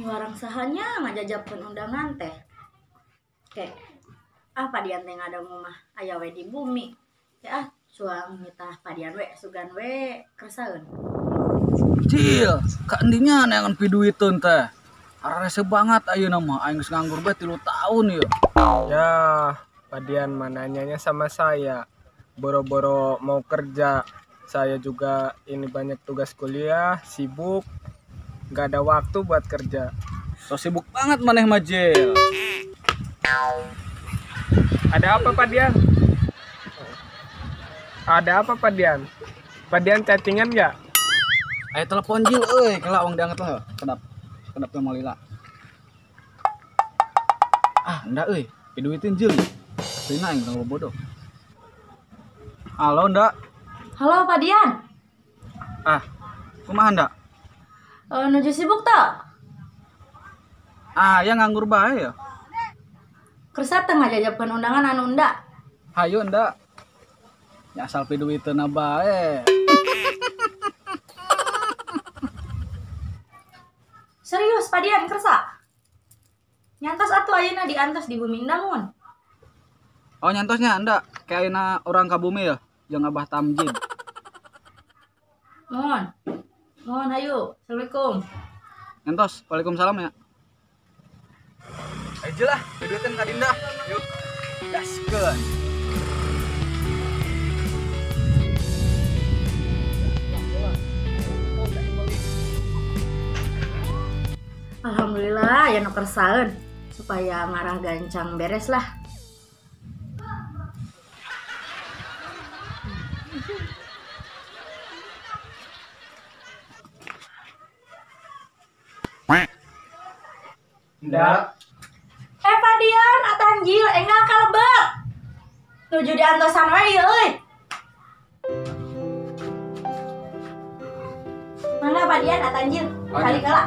Warang sahanya ngajajapkeun undangan teh. Kek apa dian teh ada mah aya we di bumi. Ya suang mitah padian we sugan we kersaeun. Cil, ka endinya neangan piduiteun teh. Arese banget ayeuna mah aing geus nganggur bae 3 tahun ya. Ya, padian mananyanya sama saya. Boro-boro mau kerja. Saya juga ini banyak tugas kuliah, sibuk. Gak ada waktu buat kerja. So sibuk banget maneh mah Jil. Ada apa Padian? Ada apa Padian? Padian chattingan gak? Ayo telepon Jil euy, kelak wong diangkat lah. Kedap ke Malila. Ah, ndak euy, piduitin Jil. Aslinya aing urang bodoh. Halo, ndak? Halo Pak Dian. Ah, kumaha ndak? Nuju sibuk tak? Ah, ya nganggur bae ya. Kersa teh ngajajapkeun undangan anu enda. Hayu ndak? Ya asal piduiteun bae. Serius Pak Dian kersa? Nyantos atuh ayeuna diantos di bumi indamun. Oh nyantosnya ndak? Kayak ayeuna orang ka bumi ya, jeung Abah Tamjid. Mohon hayu. Assalamualaikum. Nyantos, waalaikumsalam ya. Ayo lah, piduiteun ka Dinda. Yuk. Gaskeun. Alhamdulillah ya nu kersaeun supaya ngarah gancang beres lah. Ndak. Pak Dian, atanjil enggal kalebet. Nuju diantosan we ieu euy. Mana Pak Dian atanjil? Kali kala.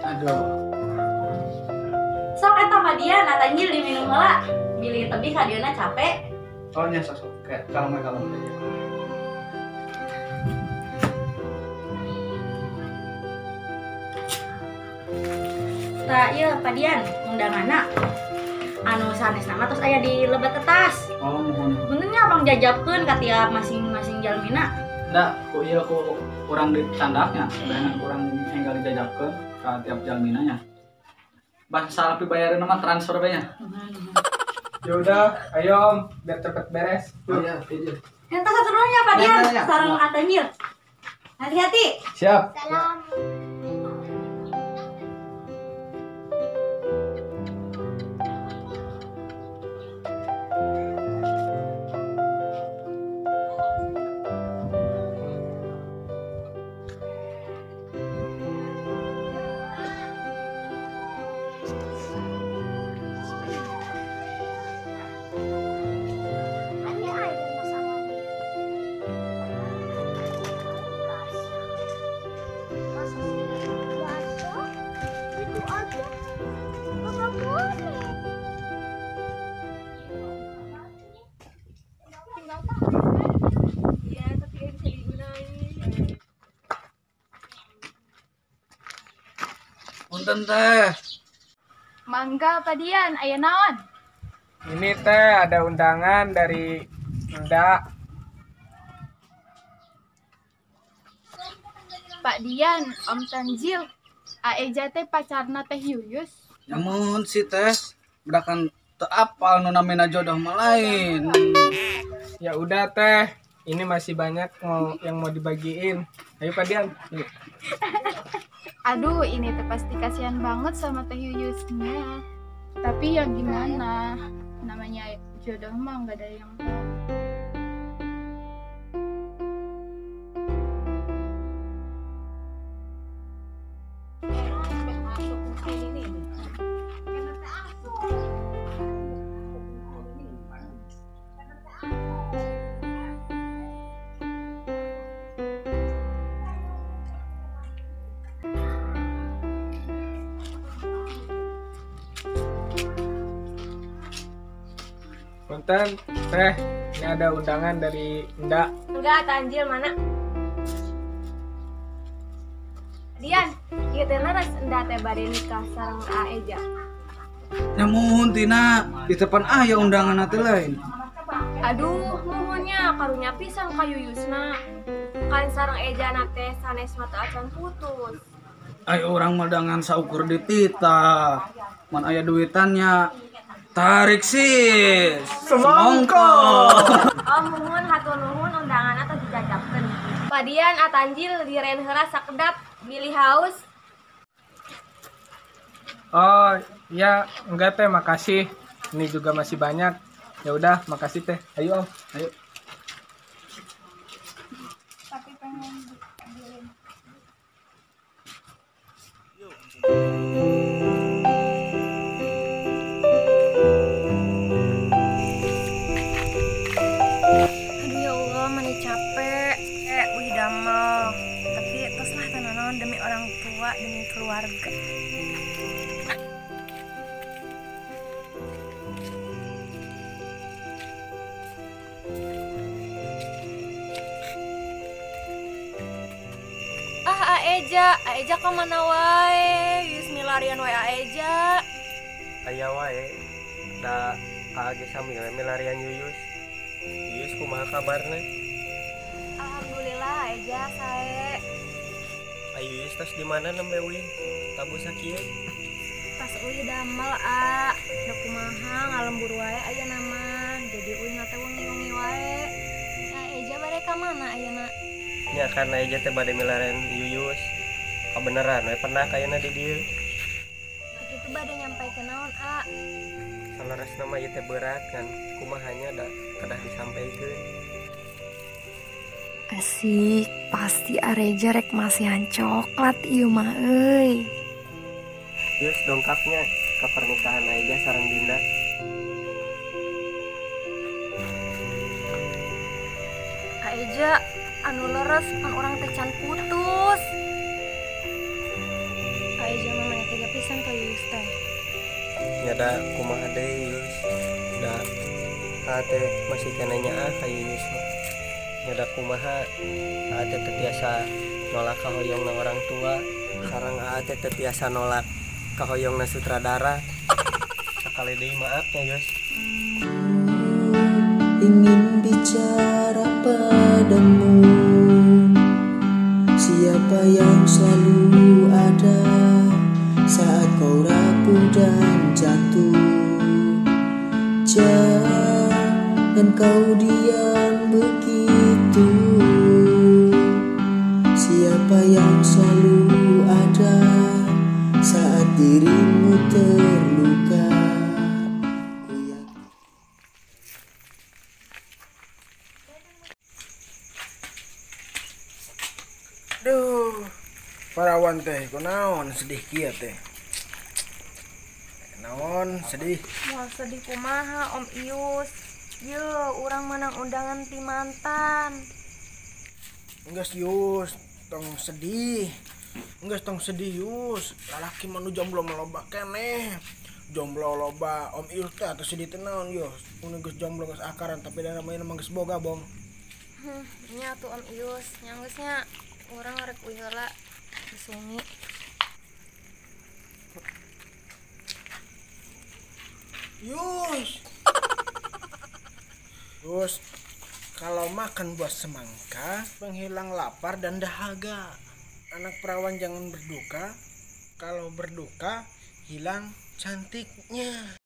Aduh. Sok eta Pak Dian atanjil diminum heula. Bilih tebih ka dieuna capek. Oh nya sosok kayak kalem. Tah ieu Pak Dian undanganna anu sanesna mah tos aya di lebet tetas. Oh mohon. Muntennya abang jajabkeun ka tiap masing-masing jalmina. Ndak, ku ieu ku urang ditandaknya, dengan urang enggal dijajabkeun ka tiap jalminanya. Bas salah pibayareun mah transfer bae nya. Ya udah, ayo biar cepet beres. Oh iya, iya. Entar satunya Pak Dian, Ya. sareng atanjil. Hati-hati. Siap. Salam. Punten teh. Mangga Pak Dian, aya naon? Ini teh ada undangan dari Ndak. Pak Dian, Om Tanjil, Aeja teh pacarna teh Yuyus. Nyamun si teh, bedakan teu apal nu namina jodoh mah lain. Ya udah teh, ini masih banyak yang mau dibagiin. Ayo Padian. Yuk. Aduh, ini teh pasti kasihan banget sama teh Yuyusnya. Tapi ya gimana? Namanya jodoh mah nggak ada yang Punten, teh, ini ada undangan dari Ndak. Enggak, Tanjil mana? Dian, iya kita naras enda teh bade nikah sareng Aeja. Namun tina di depan aya undangan teh lain. Aduh, nuhunnya karunya pisan ka Yuyusna. Kan sareng Eja teh sanes mata acan putus. Ayo orang madangan saukur di tita. Man aya duitannya. Tarik sis. Semongko. Oh nuhun hatur nuhun undangan atau dijajabkeun. Padian atanjil diren heula sakedap bilih haus. Oh ya, enggak teh, makasih. Ini juga masih banyak. Ya udah, makasih teh. Ayo Om, ayo. Tapi pengen diambilin. Aduh ya Allah, mana capek. Wih damel. Tapi terus lah tenanon demi orang tua, demi keluarga. Aeja kemana wae? Yus milarian wae Aeja. Aya wae da kaage sami we milarian Yuyus. Yuyus kumaha kabarna? Alhamdulillah Aeja sae. Ayu Yuyus tos di mana nembe Win? Tabu sakieu. Pas uih damel a, da kumaha ngalembur wae aya nama. Jadi uih na teh wengi-wengi wae. Aeja bare ka mana ayeuna? Nya karena aja teh bade milarian Yuyus. Kabeneran we pernah kayana di dieu. Kitu bade nyampai ke naon a? Salaras nama ieu teh berat kan kumahanya da kedah disampaikeun. Asik, pasti Areja rek masihan coklat ieu mah euy. Yus dongkapnya ke pernikahan aja sareng Dinda. Aeja anu leres pan orang teh can putus. Aeja mah mana tega pisan ka Yuyus teh. Nya da kumaha deui Yus. Da teh masih kena nyaa ka Yuyus mah. Nya da kumaha teh teu biasa nolak kahoyongna orang tua. Sareng teh teu biasa nolak kahoyongna sutradara. Sakali deui maaf nya Yus. Ingin bicara padamu, siapa yang selalu ada saat kau rapuh dan jatuh. Jangan kau diam begitu. Siapa yang selalu ada saat dirimu terluka. Duh, parawan teh, kunaon sedih kieu teh. Naon sedih? Moal sedih kumaha Om Ius. Ye, urang menang undangan ti mantan. Enggeus Yus, tong sedih. Enggeus tong sedih Yus. Lalaki mah nu jomblo mah loba keneh. Jomblo loba, Om Ius teh atuh sedih teh naon Yus. Mun geus jomblo geus akaran tapi da namanya mah geus boga bong. Nya tuh Om Ius, nyanggeusnya urang rek uih heula disungi. Yus. Yus, kalau makan buah semangka penghilang lapar dan dahaga. Anak perawan jangan berduka. Kalau berduka hilang cantiknya.